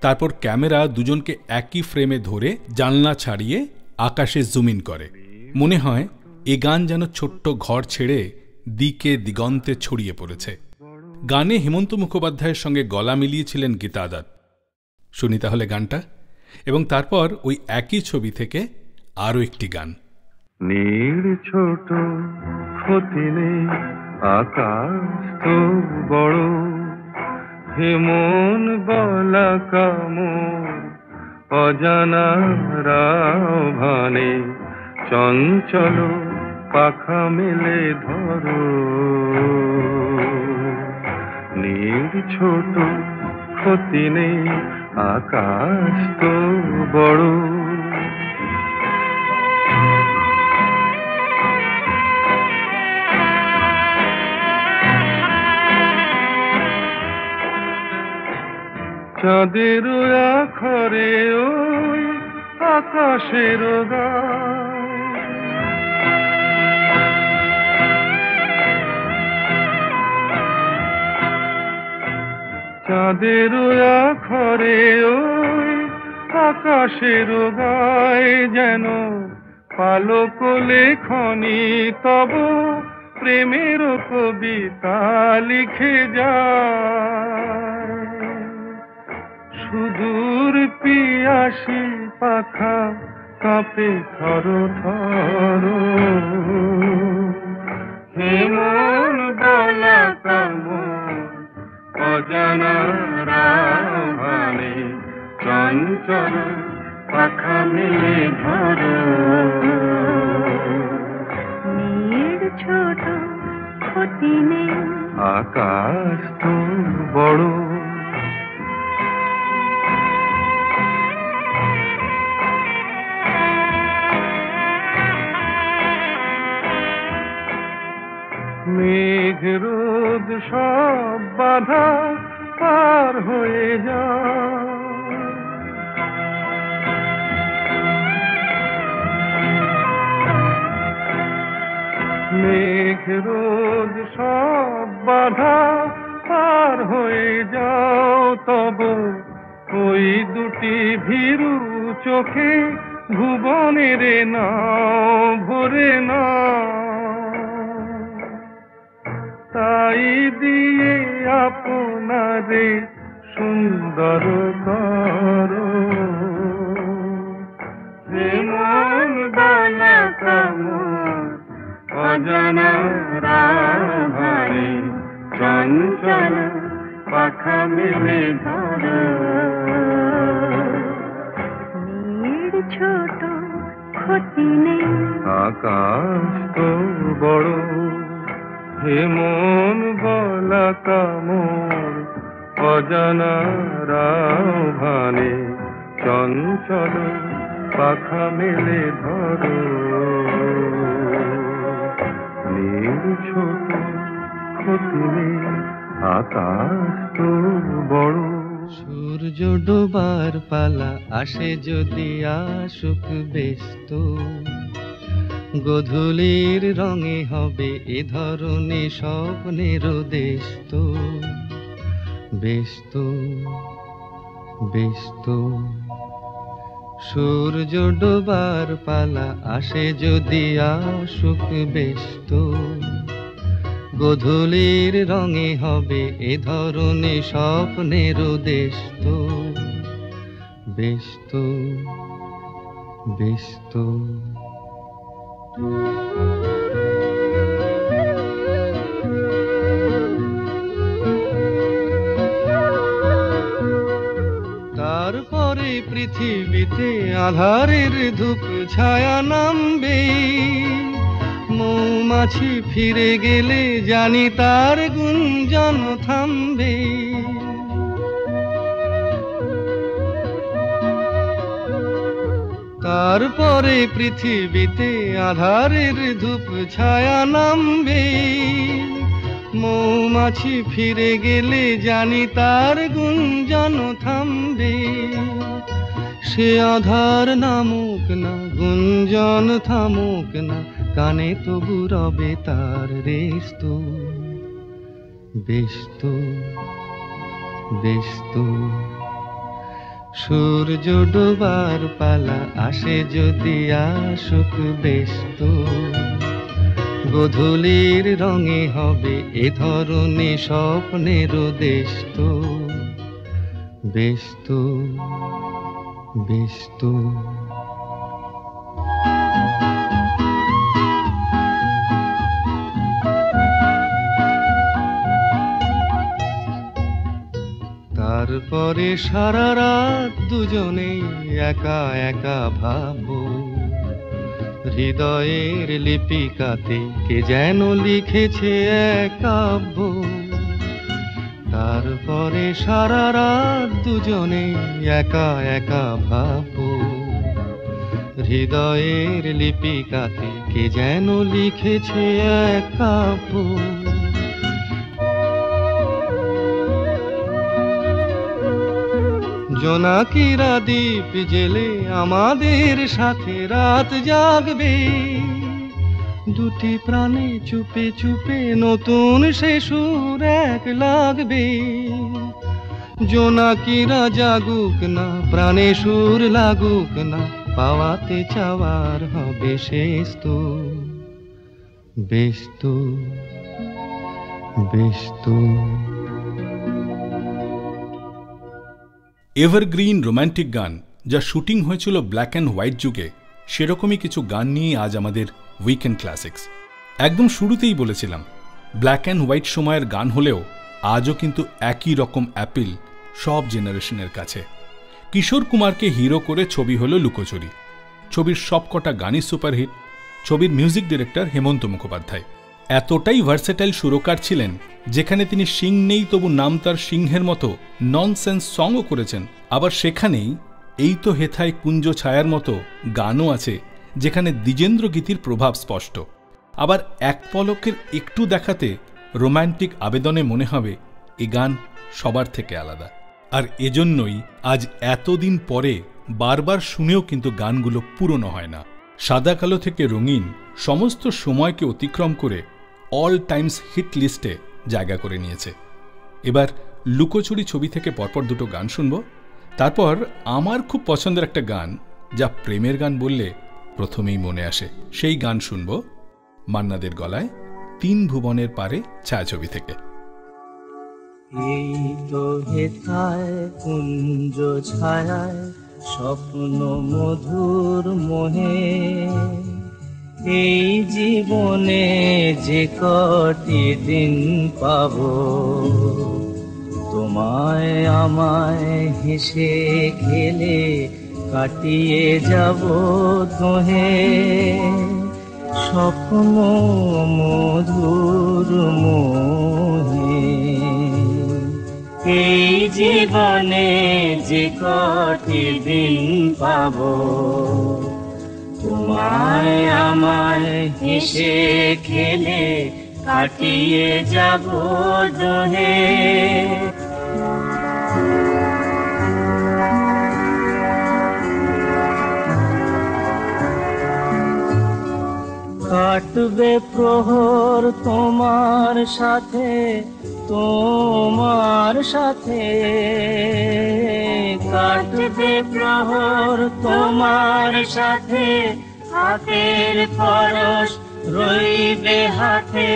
Speaker 1: তারপর ক্যামেরা দুজনকে একই ফ্রেমে ধরে জানলা ছাড়িয়ে আকাশে জুম ইন করে। মনে হয় এ গান যেন ছোট্ট ঘর ছেড়ে দিকে দিগন্তে ছড়িয়ে পড়েছে। গানে হেমন্ত মুখোপাধ্যায়ের সঙ্গে গলা মিলিয়েছিলেন গীতা দত্ত। শুনি তাহলে গানটা, এবং তারপর ওই একই ছবি থেকে আরও একটি গান।
Speaker 2: নীল ছোট ক্ষতি নেই, আকাশ তো বড়, হেমন বলা কামর অজানারাও ভানে চঞ্চল পাখা মেলে ধরো, নীল ছোট ক্ষতি নেই, আকাশ তো বড়। চাঁদের আখরে ওই আকাশের গায়, চাঁদের আখরে ওই আকাশের গায়, যেন পালক লেখনি তব প্রেমের কবিতা লিখে যায়। সুদূর পিয়াসী পাখা কাঁপে থর থর, হে মন বলা কামন অজানারাও ভানে চঞ্চল পাখা মেলে ধরো,
Speaker 3: নীড় ছোট ক্ষতি নেই,
Speaker 2: আকাশ তো বড়। মেঘ রোদ সব বাধা পার হয়ে যায়, মেঘ রোদ সব বাধা পার হয়ে যাও, তব ওই দুটি ভীরু চোখে ভুবনের নাও ভরে না, তাই দিয়ে আপনারে সুন্দর করো, হে মন বালা কামন অজানারাও ভানে চঞ্চল পাখা মেলে ধরো,
Speaker 3: নীড় ছোট ক্ষতি নেই,
Speaker 2: আকাশ তো বড়। হে মন বলা কামর অজানারাও ভানে চঞ্চল পাখা মেলে ধরো, নীল ছোট ক্ষতি নেই, আকাশ তো বড়। সূর্য ডোবার পালা আসে যদি আসুক ব্যস্ত, গোধূলির রঙে হবে এ ধরনের স্বপ্নের দেশ তো, ব্যস্ত ব্যস্ত। সূর্য ডোবার পালা আসে যদি আসুক ব্যস্ত, গোধূলির রঙে হবে এ ধরনের স্বপ্নের দেশ তো, ব্যস্ত ব্যস্ত। তারপরে পৃথিবীতে আধারের ধূপ ছায়া নামবে, মৌমাছি ফিরে গেলে জানি তার গুঞ্জন থামবে, তারপরে পৃথিবীতে আধারের ধূপ ছায়া নামবে, মৌমাছি ফিরে গেলে জানি তার গুঞ্জন থামবে, সে আধার নামুক না গুঞ্জন থামুক না, কানে তবু রবে তার রেস্ত, ব্যস্ত ব্যস্ত। সূর্য ডোবার পালা আসে যদি আসুক ব্যস্ত, গোধূলির রঙে হবে এ ধরনের স্বপ্নের দেশ তো, ব্যস্ত ব্যস্ত। তারপরে সারা রাত দুজনেই একা একা ভাববো, হৃদয়ের লিপিকাতে কে যেন লিখেছে এক কাব্য। তারপরে সারা রাত দুজনেই একা একা ভাববো, হৃদয়ের লিপিকাতে কে যেন লিখেছে এক কাব্য। জোনাকিরা দ্বীপ জেলে আমাদের সাথে রাত জাগবে, দুটি প্রাণে চুপে চুপে নতুন সে সুর এক লাগবে। জোনাকিরা জাগুক না, প্রাণে সুর লাগুক না, পাওয়াতে চাওয়ার হবে শেষ তো। বেশ তো, বেশ তো।
Speaker 1: এভারগ্রিন রোম্যান্টিক গান যা শুটিং হয়েছিল ব্ল্যাক অ্যান্ড হোয়াইট যুগে, সেরকমই কিছু গান নিয়ে আজ আমাদের উইকেন্ড ক্লাসিক্স। একদম শুরুতেই বলেছিলাম ব্ল্যাক অ্যান্ড হোয়াইট সময়ের গান হলেও আজও কিন্তু একই রকম অ্যাপিল সব জেনারেশনের কাছে। কিশোর কুমারকে হিরো করে ছবি হলো লুকোচুরি। ছবির সবকটা গানই সুপারহিট। ছবির মিউজিক ডিরেক্টর হেমন্ত মুখোপাধ্যায় এতটাই ভার্সেটাইল সুরকার ছিলেন, যেখানে তিনি সিং নেই তবু নাম তার সিংহের মতো ননসেন্স সংও করেছেন। আবার সেখানেই এই তো হেথায় কুঞ্জ ছায়ার মতো গানও আছে, যেখানে দ্বিজেন্দ্র গীতির প্রভাব স্পষ্ট। আবার এক পলকের একটু দেখাতে রোম্যান্টিক আবেদনে মনে হবে এ গান সবার থেকে আলাদা। আর এজন্যই আজ এতদিন পরে বারবার শুনেও কিন্তু গানগুলো পুরনো হয় না। সাদা কালো থেকে রঙিন সমস্ত সময়কে অতিক্রম করে অল টাইমস হিট লিস্টে জায়গা করে নিয়েছে। এবার লুকোচুরি ছবি থেকে পরপর দুটো গান শুনব, তারপর আমার খুব পছন্দের একটা গান যা প্রেমের গান বললে প্রথমেই মনে আসে, সেই গান শুনব মান্নাদের গলায়, তিন ভুবনের পারে ছায়াছবি থেকে।
Speaker 7: এই তো হেথায় কুঞ্জ ছায়ায় স্বপ্ন মধুর মোহে, এই জীবনে যে কটি দিন পাবো, তোমায় আমায় হেসে খেলে কাটিয়ে যাব দোহে, স্বপ্ন মধুর মোহে। এই জীবনে যে কটি দিন পাবো, তোমায় আমায় হেসে খেলে কাটিয়ে যাব দোহে। কাটবে প্রহর তোমার সাথে, তোমার সাথে কাটবে প্রহর তোমার সাথে, হাতের পরশ রইবে হাতে,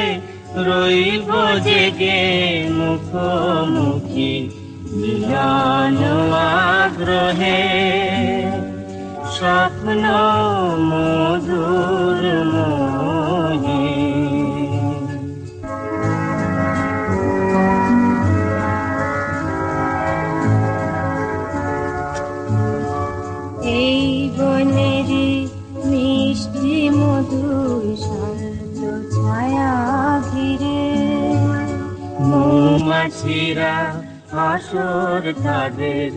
Speaker 7: রইব জেগে মুখোমুখি মিলন আগ্রহে, স্বপ্ন মধুর মোহে।
Speaker 3: এই বনেরি মিষ্টি মধুর শান্ত ছায়া ঘিরে,
Speaker 7: মৌমাছিরা আসর তাদের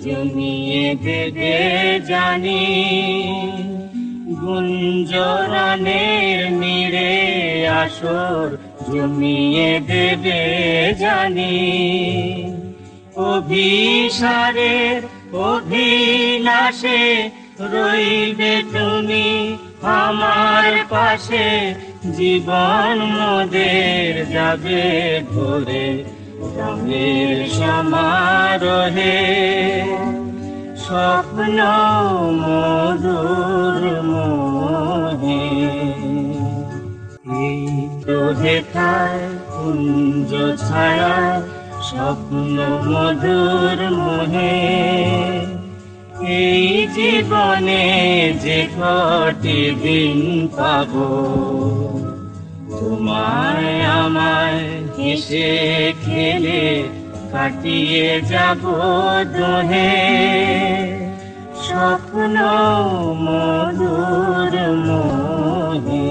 Speaker 7: জমিয়ে দেবে জানি, গুঞ্জরানের নীড়ে আসর জমিয়ে দেবে জানি, অভিসারের অভিলাষে রইবে তুমি আমার পাশে, জীবন মোদের যাবে ভরে রঙের সমারোহে, স্বপ্ন মধুর মোহে। এই তো হেথায় কুঞ্জ ছায়ায় স্বপ্ন মধুর মোহে, এই জীবনে যে কটি দিন পাবো, তোমায় আমায় হেসে খেলে কাটিয়ে যাব দোহে স্বপ্ন মধুর মোহে।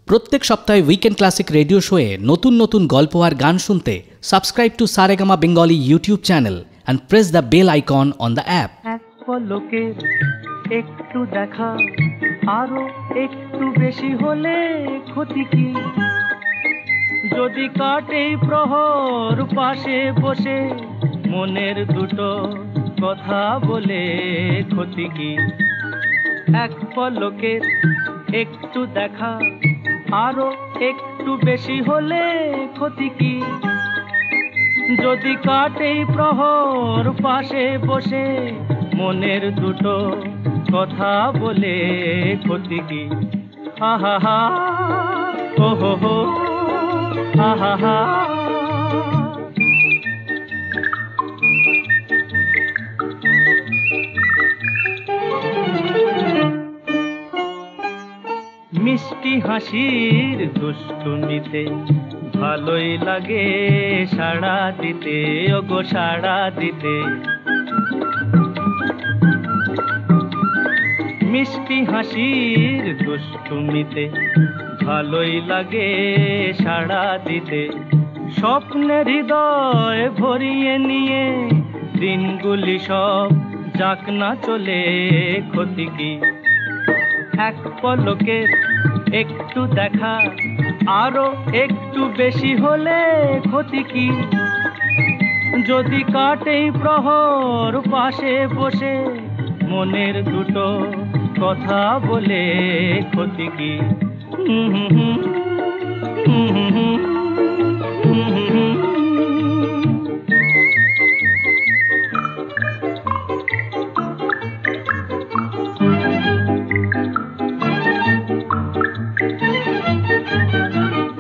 Speaker 6: প্রত্যেক সপ্তাহে উইকেন্ড ক্লাসিক রেডিও শোয়ে নতুন নতুন গল্প আর গান শুনতে subscribe to Saregama Bengali YouTube channel and press the bell icon on the app.
Speaker 2: এক পলকের একটু দেখা আরো একটু বেশি হলে ক্ষতি কি? যদি কাটে প্রহর পাশে বসে মনের দুটো কথা বলে ক্ষতি কি? এক পলকের একটু দেখা আরো একটু বেশি হলে ক্ষতি কি? যদি কাটে প্রহর পাশে বসে মনের দুটো কথা বলে ক্ষতি কি? আহা হা ও হো হো আহা হা। মিষ্টি হাসির দুষ্টুমিতে ভালোই লাগে সাড়া দিতে, ওগো সাড়া দিতে। মিষ্টি হাসির দুষ্টুমিতে ভালোই লাগে সাড়া দিতে। স্বপ্নের হৃদয় ভরিয়ে নিয়ে দিনগুলি সব যাক না চলে ক্ষতি কি? এক পলকের একটু দেখা আরো একটু বেশি হলে ক্ষতি কি? যদি কাটে প্রহর পাশে বসে মনের দুটো কথা বলে ক্ষতি কি?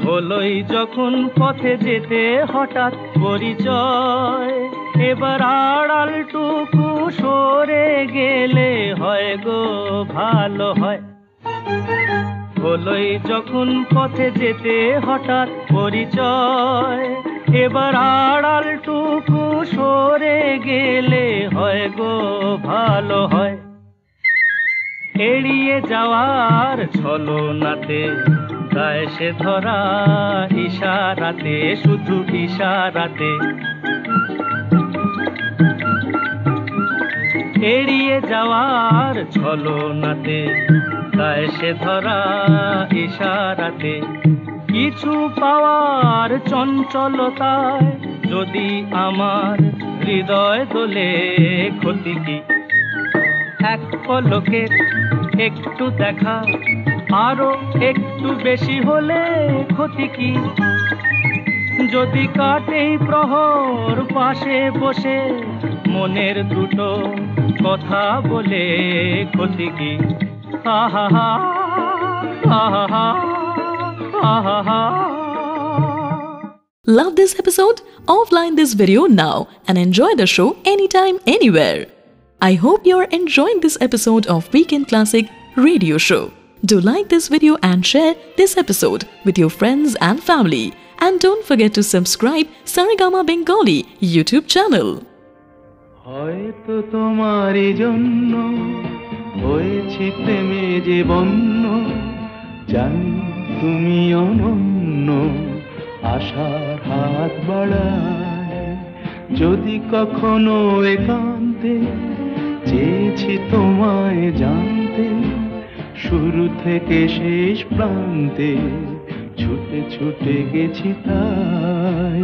Speaker 2: হলোই যখন পথে যেতে হঠাৎ পরিচয়, এবার আড়ালটুকু সরে গেলে হয় গো ভালো হয়। হলোই যখন পথে যেতে হঠাৎ পরিচয়, এবার আড়ালটুকু সরে গেলে হয় গো ভালো হয়। এড়িয়ে যাওয়ার ছলনাতে গায়ে সে ধরা ইশারাতে, শুধু ইশারাতে। এড়িয়ে যাওয়ার ছলনাতে গায়ে সে ধরা ইশারাতে। কিছু পাওয়ার চঞ্চলতায় যদি আমার হৃদয় দোলে ক্ষতি কি? এক পলকের একটু দেখা আরো একটু বেশি হলে ক্ষতি কি? যদি কাটে প্রহর পাশে বসে মনের দুটো কথা বলে ক্ষতি কি? আহা হা আহা হা আহা হা।
Speaker 5: Love this episode? Offline this video now and enjoy the show anytime, anywhere. I hope you're enjoying this episode of Weekend Classic Radio Show. Do like this video and share this episode with your friends and family. And don't forget to subscribe Saregama Bengali YouTube channel.
Speaker 2: হয়তো তোমারই জন্য হয়েছি প্রেমে যে বন্য, জানি তুমি অনন্য আশার হাত বাড়ায়। যদি কখনো একান্তে চেয়েছি তোমায় জানতে, শুরু থেকে শেষ প্রান্তে ছুটে ছুটে গেছি তাই।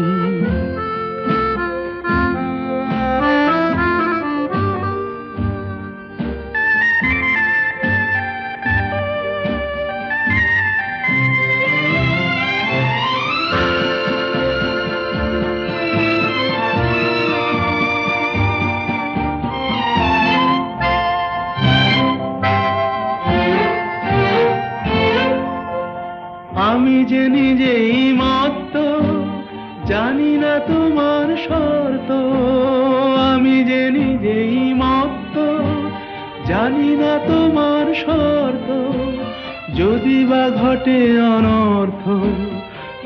Speaker 2: আমি যে নিজেই মত্ত, জানি না তোমার শর্ত। আমি যে নিজেই মত্ত, জানি না তোমার শর্ত। যদি বা ঘটে অনর্থ,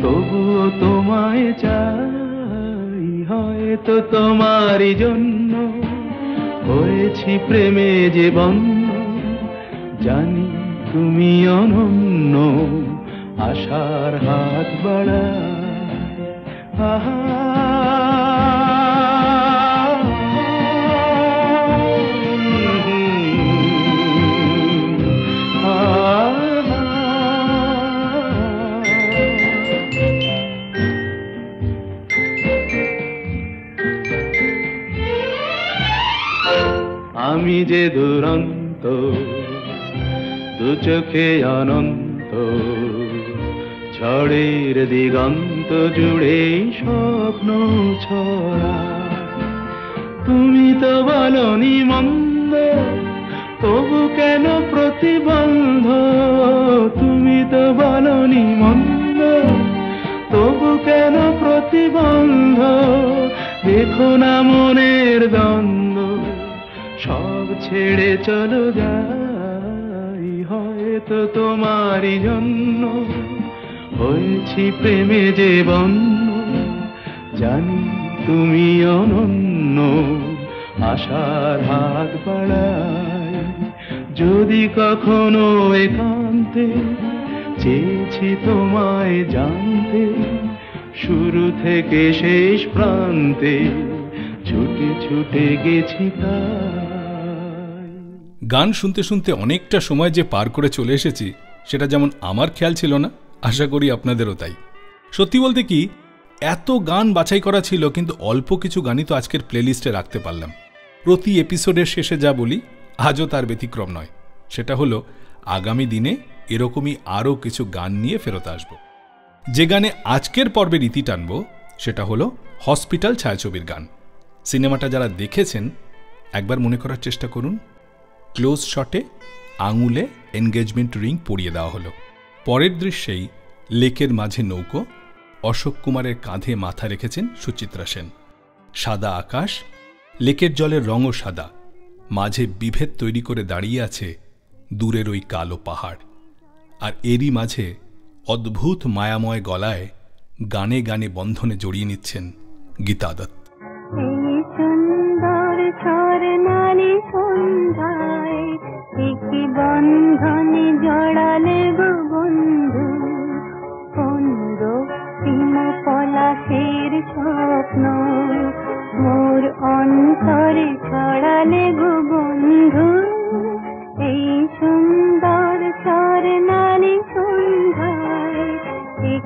Speaker 2: তবুও তোমায় চাই, হয়তো তোমারই জন্য হয়েছি প্রেমে যে বন্য, জানি তুমি অনন্য, আশার হাত বাড়ায়। আহা আমি যে দুরন্ত, দু চোখে অনন্ত, ঝড়ের দিগন্ত জুড়ে স্বপ্ন ছড়া। তুমি তো বলনি মন্দ, তবু কেন প্রতিবন্ধ? তুমি তো বলনি মন্দ, তবু কেন প্রতিবন্ধ? দেখো না মনের দ্বন্দ্ব, সব ছেড়ে চলো যাই, হয়তো তোমারই জন্য হয়েছি প্রেমে যে বন্য, জানি তুমি অনন্য, আশার হাত বাড়ায়। যদি কখনো একান্তে চেয়েছি তোমায় জানতে, শুরু থেকে শেষ প্রান্তে ছুটে ছুটে গেছি তাই।
Speaker 1: গান শুনতে শুনতে অনেকটা সময় যে পার করে চলে এসেছি সেটা যেমন আমার খেয়াল ছিল না, আশা করি আপনাদেরও তাই। সত্যি বলতে কি, এত গান বাছাই করা ছিল, কিন্তু অল্প কিছু গানই তো আজকের প্লেলিস্টে রাখতে পারলাম। প্রতি এপিসোডের শেষে যা বলি, আজও তার ব্যতিক্রম নয়। সেটা হলো আগামী দিনে এরকমই আরও কিছু গান নিয়ে ফেরত আসব। যে গানে আজকের পর্বের ইতি টানব সেটা হলো হসপিটাল ছায়াছবির গান। সিনেমাটা যারা দেখেছেন একবার মনে করার চেষ্টা করুন। ক্লোজ শটে আঙুলে এনগেজমেন্ট রিং পরিয়ে দেওয়া হলো। পরের দৃশ্যেই লেকের মাঝে নৌকো, অশোক কুমারের কাঁধে মাথা রেখেছেন সুচিত্রা সেন। সাদা আকাশ, লেকের জলের রঙও সাদা, মাঝে বিভেদ তৈরি করে দাঁড়িয়ে আছে দূরের ওই কালো পাহাড়। আর এরই মাঝে অদ্ভুত মায়াময় গলায় গানে গানে বন্ধনে জড়িয়ে নিচ্ছেন গীতা দত্ত।
Speaker 3: এই সুন্দর স্বর্ণালী সন্ধ্যায় কি বন্ধনে জড়ালে গো বন্ধু, কোন রক্তিম পলাশের স্বপ্ন মোর অন্তরে ছড়ালে গো বন্ধু। এই সুন্দর স্বর্ণালী সন্ধ্যায়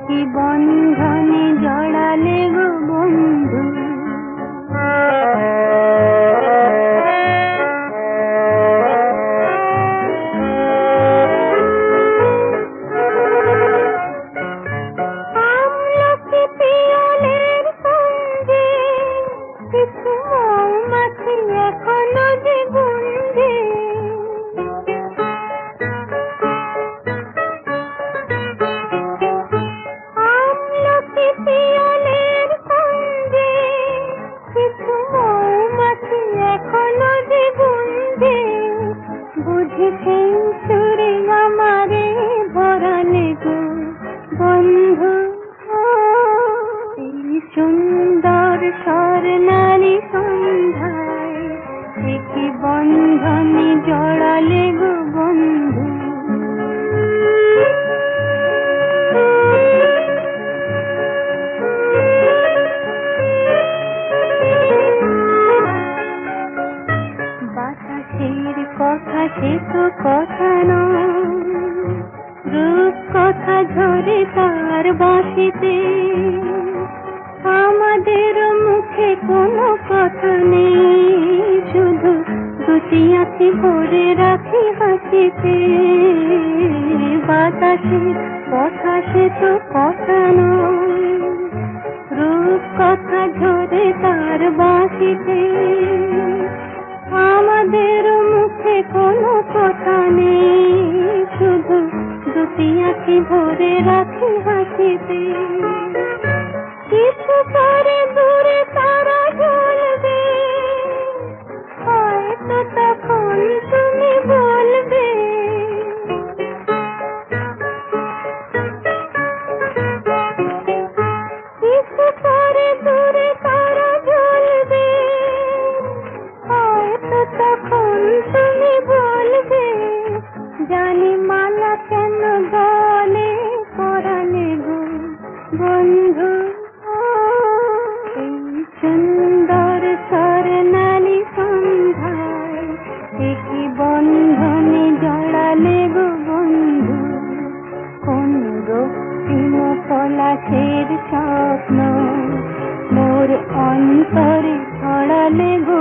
Speaker 3: কি বন্ধনে জড়ালে গো বন্ধু। সুন্দর স্বর্ণালী সন্ধ্যায় কি বন্ধনে জড়ালে গো বন্ধু। বাতাসের কথা সে তো কথা নয়, রূপ কথা ঝরে তার বাঁশিতে, আমাদের মুখে কোনো কথা নেই, শুধু দুটি আঁখি ভরে রাখি হাসিতে। বাতাসের কথা সে তো কথা নয়, রূপ কথা ঝরে তার বাঁশিতে, আমাদের মুখে কোনো কথা নেই, শুধু দুটি আঁখি ভরে রাখি হাসিতে। কিছু পরে দূরে তারা জ্বলবে, হয়তো তখন তুমি বলবে একটু পরে দূরে তারা জ্বলবে, হয়তো তখন তুমি বলবে, জানি মালা কেন গলে পরাণে গো বন্ধু। এই সুন্দর স্বর্ণালী সন্ধ্যায় কি বন্ধনে জড়ালে গো বন্ধু, কোন রক্তিম পলাশের স্বপ্ন মোর অন্তরে ছড়ালে গো